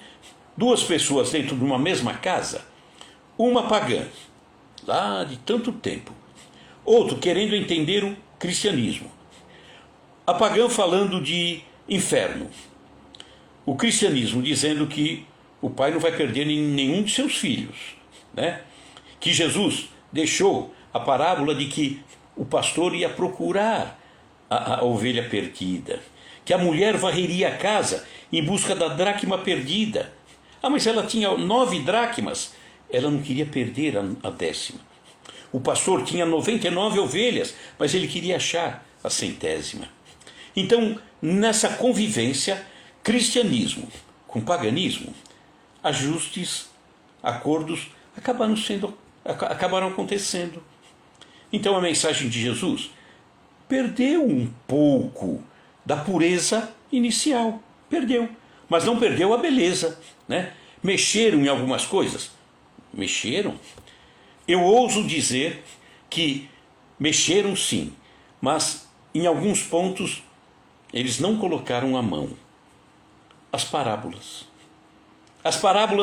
2 pessoas dentro de uma mesma casa, uma pagã, lá de tanto tempo, outro querendo entender o cristianismo. A pagã falando de inferno, o cristianismo dizendo que o pai não vai perder nenhum de seus filhos, né? Que Jesus deixou a parábola de que o pastor ia procurar a ovelha perdida, que a mulher varreria a casa em busca da dracma perdida. Ah, mas ela tinha 9 dracmas, ela não queria perder a 10ª. O pastor tinha 99 ovelhas, mas ele queria achar a 100ª. Então, nessa convivência, cristianismo com paganismo, ajustes, acordos acabaram acontecendo. Então a mensagem de Jesus perdeu um pouco da pureza inicial, perdeu, mas não perdeu a beleza, né? Mexeram em algumas coisas, mexeram. Eu ouso dizer que mexeram sim, mas em alguns pontos eles não colocaram a mão. As parábolas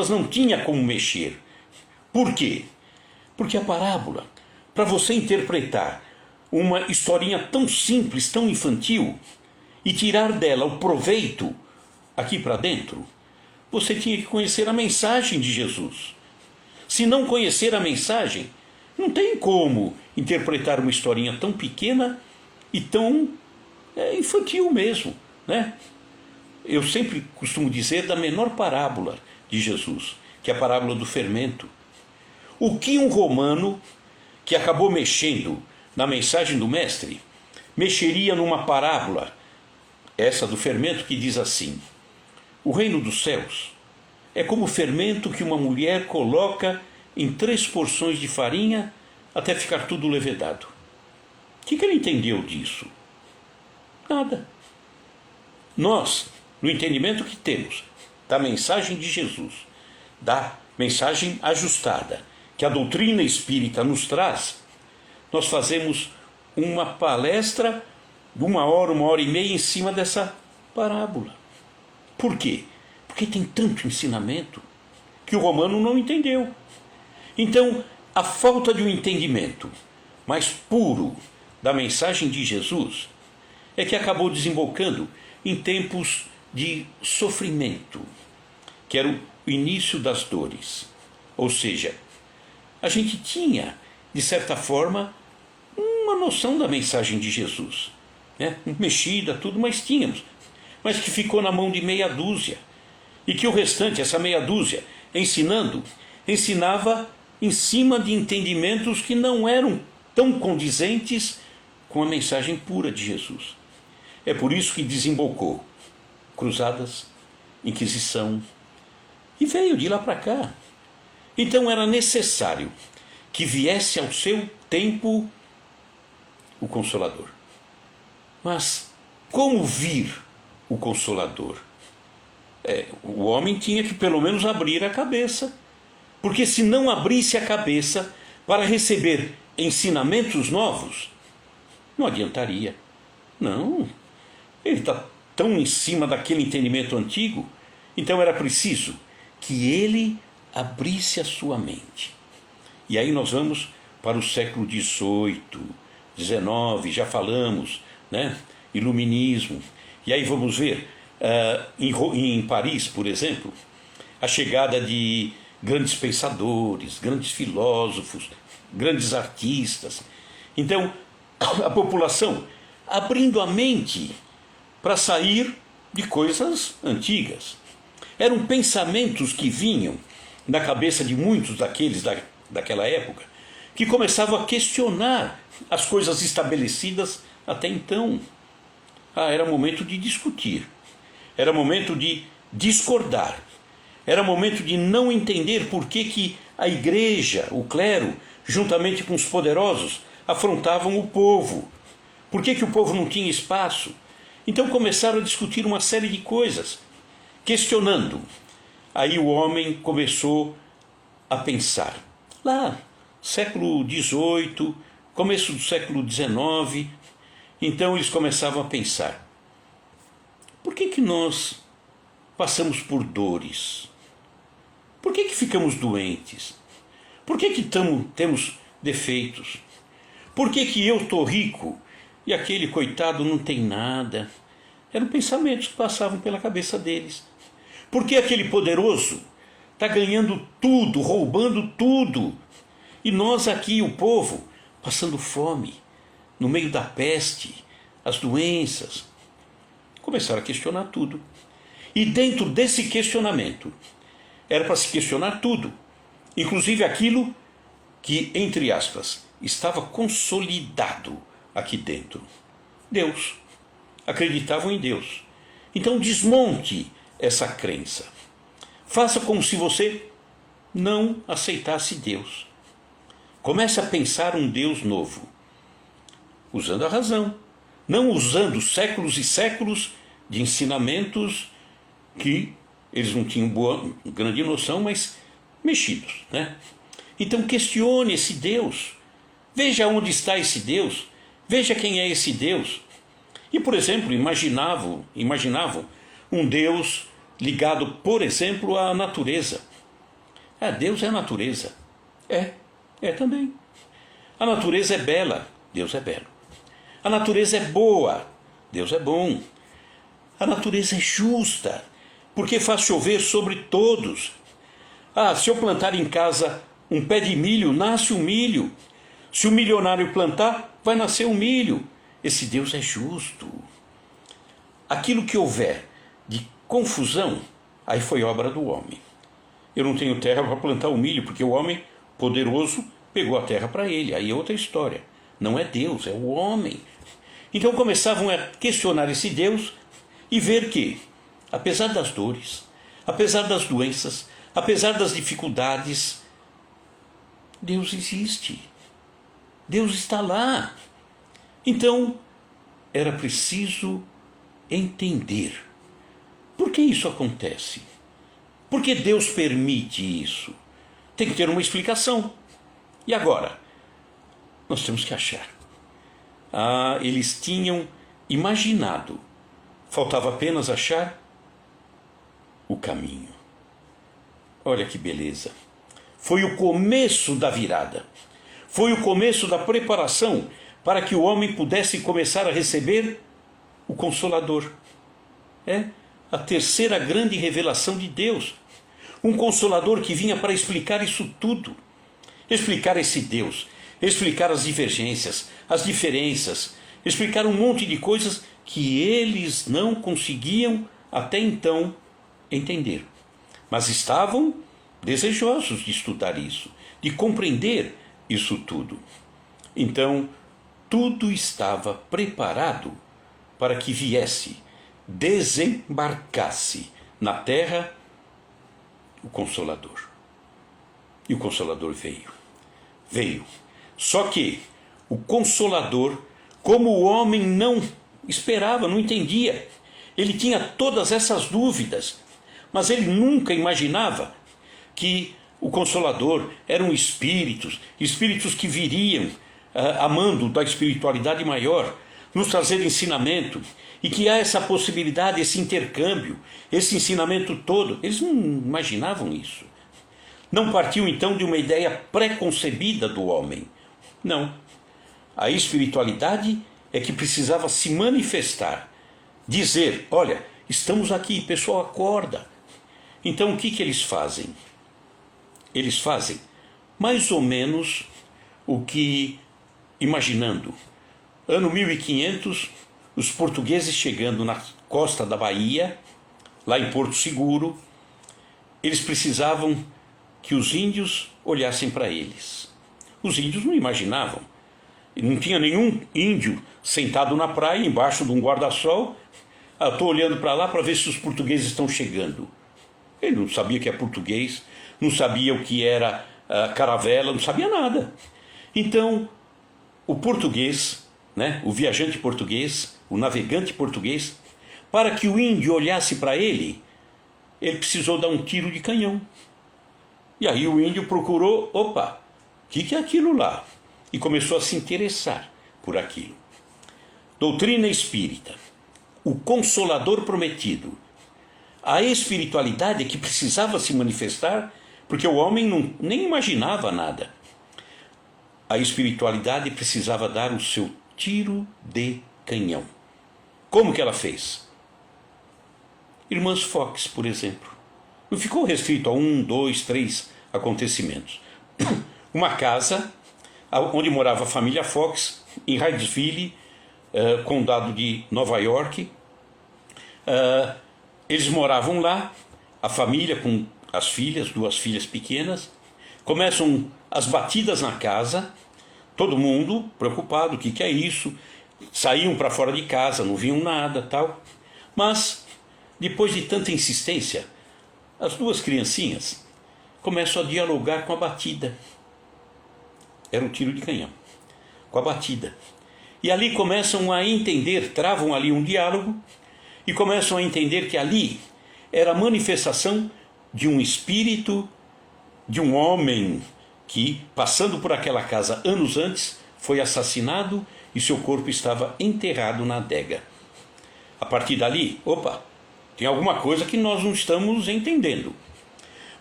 não tinha como mexer. Por quê? Porque a parábola, para você interpretar uma historinha tão simples, tão infantil, e tirar dela o proveito aqui para dentro, você tinha que conhecer a mensagem de Jesus. Se não conhecer a mensagem, não tem como interpretar uma historinha tão pequena e tão infantil mesmo, né? Eu sempre costumo dizer da menor parábola de Jesus, que é a parábola do fermento. O que um romano que acabou mexendo na mensagem do mestre mexeria numa parábola, essa do fermento, que diz assim: o reino dos céus é como o fermento que uma mulher coloca em 3 porções de farinha até ficar tudo levedado. O que ele entendeu disso? Nada. Nós, no entendimento que temos da mensagem de Jesus, da mensagem ajustada que a doutrina espírita nos traz, nós fazemos uma palestra de 1 hora, 1h30 em cima dessa parábola. Por quê? Porque tem tanto ensinamento que o romano não entendeu. Então, a falta de um entendimento mais puro da mensagem de Jesus é que acabou desembocando em tempos de sofrimento, que era o início das dores. Ou seja, a gente tinha, de certa forma, uma noção da mensagem de Jesus, né? Mexida, tudo, mas tínhamos. Mas que ficou na mão de meia dúzia. E que o restante, essa meia dúzia, ensinava em cima de entendimentos que não eram tão condizentes com a mensagem pura de Jesus. É por isso que desembocou cruzadas, Inquisição, e veio de lá para cá. Então era necessário que viesse ao seu tempo o Consolador. Mas como vir o Consolador? O homem tinha que pelo menos abrir a cabeça, porque se não abrisse a cabeça para receber ensinamentos novos, não adiantaria. Não, ele está tão em cima daquele entendimento antigo, então era preciso que ele abrisse a sua mente. E aí nós vamos para o século XVIII, XIX, já falamos, né? Iluminismo. E aí vamos ver, em Paris, por exemplo, a chegada de grandes pensadores, grandes filósofos, grandes artistas. Então, a população abrindo a mente para sair de coisas antigas. Eram pensamentos que vinham na cabeça de muitos daqueles daquela época, que começavam a questionar as coisas estabelecidas Até então, era momento de discutir, era momento de discordar, era momento de não entender por que a igreja, o clero, juntamente com os poderosos, afrontavam o povo. Por que o povo não tinha espaço? Então começaram a discutir uma série de coisas, questionando. Aí o homem começou a pensar. Lá, século XVIII, começo do século XIX, então eles começavam a pensar. Por que nós passamos por dores? Por que ficamos doentes? Por que temos defeitos? Por que eu estou rico e aquele coitado não tem nada? Eram pensamentos que passavam pela cabeça deles. Por que aquele poderoso está ganhando tudo, roubando tudo? E nós aqui, o povo, passando fome, no meio da peste, as doenças. Começaram a questionar tudo. E dentro desse questionamento, era para se questionar tudo, inclusive aquilo que, entre aspas, estava consolidado aqui dentro. Deus. Acreditavam em Deus. Então desmonte essa crença. Faça como se você não aceitasse Deus. Comece a pensar um Deus novo, usando a razão, não usando séculos e séculos de ensinamentos que eles não tinham grande noção, mas mexidos, né? Então questione esse Deus, veja onde está esse Deus, veja quem é esse Deus. E, por exemplo, imaginavam um Deus ligado, por exemplo, à natureza. Deus é a natureza. É também. A natureza é bela, Deus é belo. A natureza é boa, Deus é bom. A natureza é justa, porque faz chover sobre todos. Se eu plantar em casa um pé de milho, nasce um milho. Se o milionário plantar, vai nascer um milho. Esse Deus é justo. Aquilo que houver de confusão, aí foi obra do homem. Eu não tenho terra para plantar o milho, porque o homem poderoso pegou a terra para ele. Aí é outra história. Não é Deus, é o homem. Então começavam a questionar esse Deus e ver que, apesar das dores, apesar das doenças, apesar das dificuldades, Deus existe. Deus está lá. Então, era preciso entender por que isso acontece. Por que Deus permite isso? Tem que ter uma explicação. E agora? Nós temos que achar. Eles tinham imaginado. Faltava apenas achar o caminho. Olha que beleza. Foi o começo da virada. Foi o começo da preparação para que o homem pudesse começar a receber o Consolador. A terceira grande revelação de Deus. Um Consolador que vinha para explicar isso tudo. Explicar esse Deus. Explicar as divergências, as diferenças. Explicar um monte de coisas que eles não conseguiam até então entender. Mas estavam desejosos de estudar isso, de compreender isso tudo. Então, tudo estava preparado para que viesse, desembarcasse na terra o Consolador. E o Consolador veio. Veio. Só que o Consolador, como o homem não esperava, não entendia, ele tinha todas essas dúvidas, mas ele nunca imaginava que o Consolador eram espíritos que viriam amando da espiritualidade maior, nos trazer ensinamento, e que há essa possibilidade, esse intercâmbio, esse ensinamento todo. Eles não imaginavam isso. Não partiu então de uma ideia pré-concebida do homem. Não. A espiritualidade é que precisava se manifestar, dizer, olha, estamos aqui, pessoal, acorda. Então o que eles fazem? Eles fazem mais ou menos o que, imaginando, ano 1500, os portugueses chegando na costa da Bahia, lá em Porto Seguro, eles precisavam que os índios olhassem para eles. Os índios não imaginavam E não tinha nenhum índio sentado na praia, embaixo de um guarda-sol. Estou olhando para lá para ver se os portugueses estão chegando. Ele não sabia que é português, não sabia o que era caravela, não sabia nada. Então, o português, né, o viajante português, o navegante português, para que o índio olhasse para ele precisou dar um tiro de canhão. E aí o índio procurou, opa, o que é aquilo lá? E começou a se interessar por aquilo. Doutrina espírita, o Consolador prometido. A espiritualidade que precisava se manifestar, porque o homem nem imaginava nada. A espiritualidade precisava dar o seu tiro de canhão. Como que ela fez? Irmãs Fox, por exemplo. Não ficou restrito a 1, 2, 3 acontecimentos. Uma casa onde morava a família Fox, em Hydesville, condado de Nova York. Eles moravam lá, a família com as filhas, 2 filhas pequenas. Começam as batidas na casa, todo mundo preocupado, o que é isso? Saíam para fora de casa, não viam nada, tal. Mas, depois de tanta insistência, as 2 criancinhas começam a dialogar com a batida. Era um tiro de canhão, com a batida. E ali começam a entender, travam ali um diálogo, e começam a entender que ali era a manifestação de um espírito, de um homem que, passando por aquela casa anos antes, foi assassinado e seu corpo estava enterrado na adega. A partir dali, opa, tem alguma coisa que nós não estamos entendendo.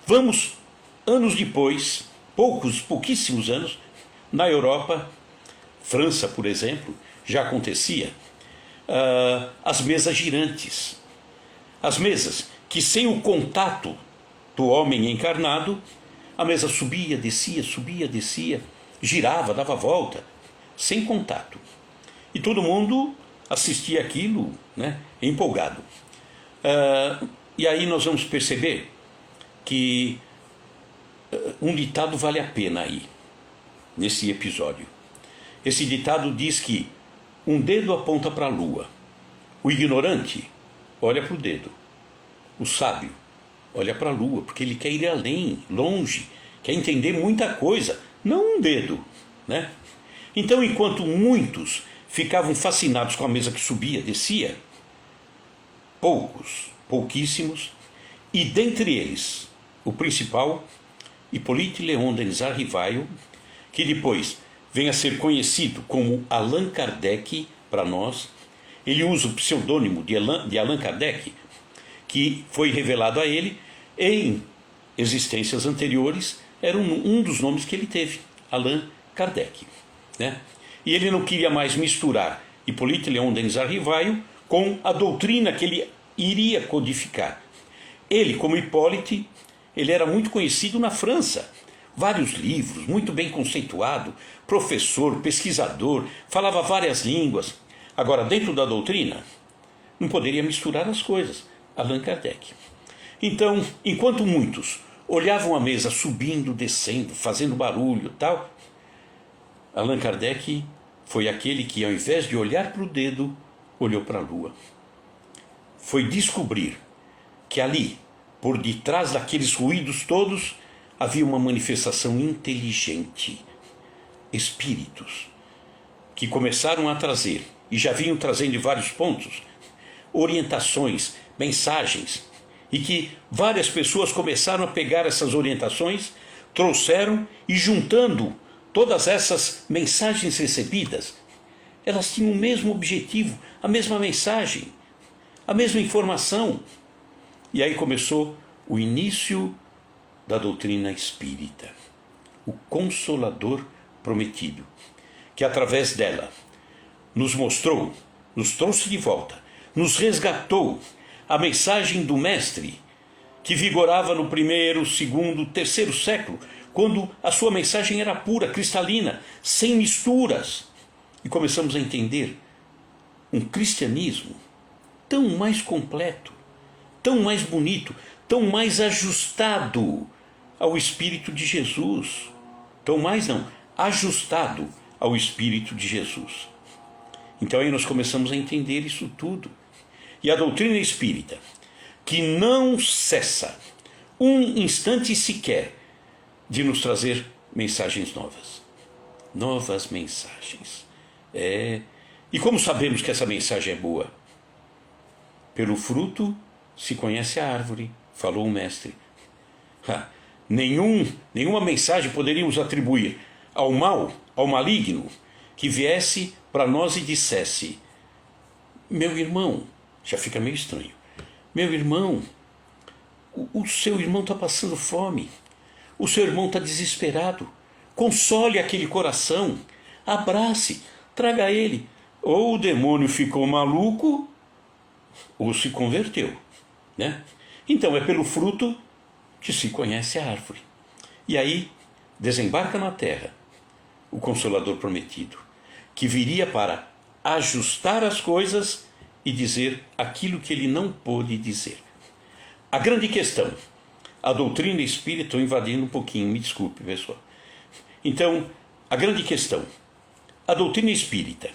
Vamos, anos depois, pouquíssimos anos, na Europa, França, por exemplo, já acontecia, as mesas girantes. As mesas que, sem o contato do homem encarnado, a mesa subia, descia, girava, dava volta, sem contato. E todo mundo assistia aquilo, né, empolgado. E aí nós vamos perceber que um ditado vale a pena aí, nesse episódio. Esse ditado diz que um dedo aponta para a lua, o ignorante olha para o dedo, o sábio olha para a lua, porque ele quer ir além, longe, quer entender muita coisa, não um dedo, né? Então, enquanto muitos ficavam fascinados com a mesa que subia, descia, pouquíssimos, e dentre eles, o principal, Hippolyte Léon Denis Rivail, que depois vem a ser conhecido como Allan Kardec para nós. Ele usa o pseudônimo de Allan Kardec, que foi revelado a ele em existências anteriores, era um dos nomes que ele teve, Allan Kardec, né? E ele não queria mais misturar Hippolyte Léon Denis Rivail com a doutrina que ele iria codificar. Ele, como Hippolyte, ele era muito conhecido na França, vários livros, muito bem conceituado, professor, pesquisador, falava várias línguas. Agora, dentro da doutrina, não poderia misturar as coisas, Allan Kardec. Então, enquanto muitos olhavam a mesa subindo, descendo, fazendo barulho e tal, Allan Kardec foi aquele que, ao invés de olhar para o dedo, olhou para a lua. Foi descobrir que ali, por detrás daqueles ruídos todos, havia uma manifestação inteligente. Espíritos que começaram a trazer, e já vinham trazendo em vários pontos, orientações, mensagens, e que várias pessoas começaram a pegar essas orientações, trouxeram e juntando todas essas mensagens recebidas, elas tinham o mesmo objetivo, a mesma mensagem, a mesma informação. E aí começou o início da doutrina espírita, o Consolador prometido, que através dela nos mostrou, nos trouxe de volta, nos resgatou a mensagem do Mestre, que vigorava no 1º, 2º, 3º século, quando a sua mensagem era pura, cristalina, sem misturas. E começamos a entender um cristianismo tão mais completo, tão mais bonito, tão mais ajustado ao Espírito de Jesus. Tão mais não, ajustado ao Espírito de Jesus. Então aí nós começamos a entender isso tudo. E a doutrina espírita, que não cessa um instante sequer de nos trazer mensagens novas. Novas mensagens. E como sabemos que essa mensagem é boa? Pelo fruto se conhece a árvore, falou o mestre. Nenhuma mensagem poderíamos atribuir ao mal, ao maligno, que viesse para nós e dissesse: meu irmão, já fica meio estranho, meu irmão, o seu irmão está passando fome, o seu irmão está desesperado, console aquele coração, abrace, traga ele. Ou o demônio ficou maluco, ou se converteu, né? Então é pelo fruto que se conhece a árvore. E aí desembarca na terra o Consolador prometido, que viria para ajustar as coisas e dizer aquilo que ele não pôde dizer. A grande questão, a doutrina espírita, estou invadindo um pouquinho, me desculpe, pessoal. Então, a grande questão, a doutrina espírita,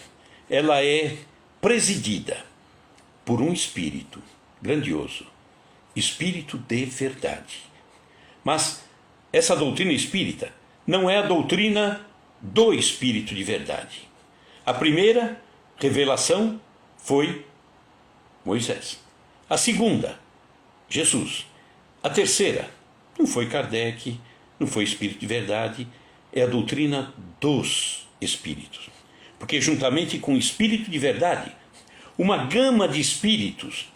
ela é presidida por um espírito grandioso, espírito de verdade. Mas essa doutrina espírita não é a doutrina do espírito de verdade. A primeira revelação foi Moisés. A segunda, Jesus. A terceira, não foi Kardec, não foi espírito de verdade, é a doutrina dos espíritos. Porque juntamente com o espírito de verdade, uma gama de espíritos,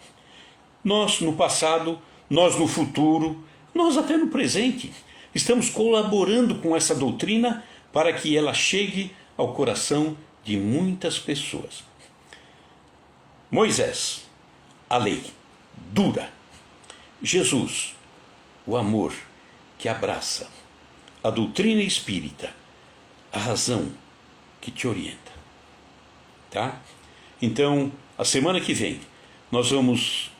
nós no passado, nós no futuro, nós até no presente, estamos colaborando com essa doutrina para que ela chegue ao coração de muitas pessoas. Moisés, a lei dura. Jesus, o amor que abraça. A doutrina espírita, a razão que te orienta. Tá? Então, a semana que vem, nós vamos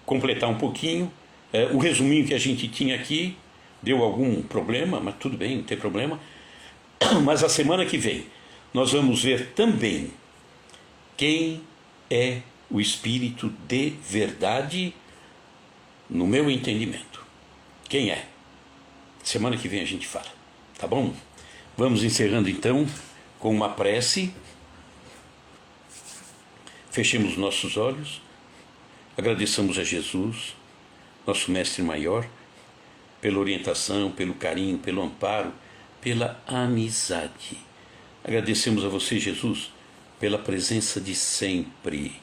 completar um pouquinho. O resuminho que a gente tinha aqui deu algum problema, mas tudo bem, não tem problema. Mas a semana que vem, nós vamos ver também quem é o espírito de verdade no meu entendimento. Quem é? Semana que vem a gente fala, tá bom? Vamos encerrando então com uma prece. Fechemos nossos olhos, agradeçamos a Jesus, nosso Mestre Maior, pela orientação, pelo carinho, pelo amparo, pela amizade. Agradecemos a você, Jesus, pela presença de sempre.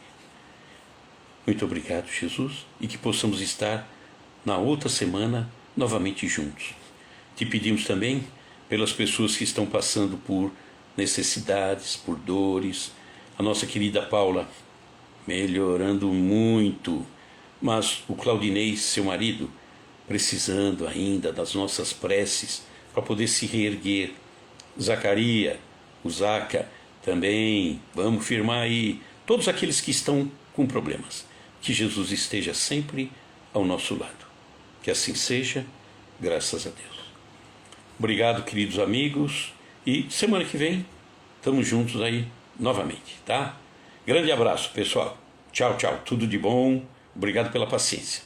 Muito obrigado, Jesus, e que possamos estar na outra semana novamente juntos. Te pedimos também pelas pessoas que estão passando por necessidades, por dores. A nossa querida Paula, melhorando muito, mas o Claudinei, seu marido, precisando ainda das nossas preces para poder se reerguer. Zacaria, o Zaca, também, vamos firmar aí, todos aqueles que estão com problemas. Que Jesus esteja sempre ao nosso lado. Que assim seja, graças a Deus. Obrigado, queridos amigos, e semana que vem estamos juntos aí novamente, tá? Grande abraço, pessoal. Tchau, tchau. Tudo de bom. Obrigado pela paciência.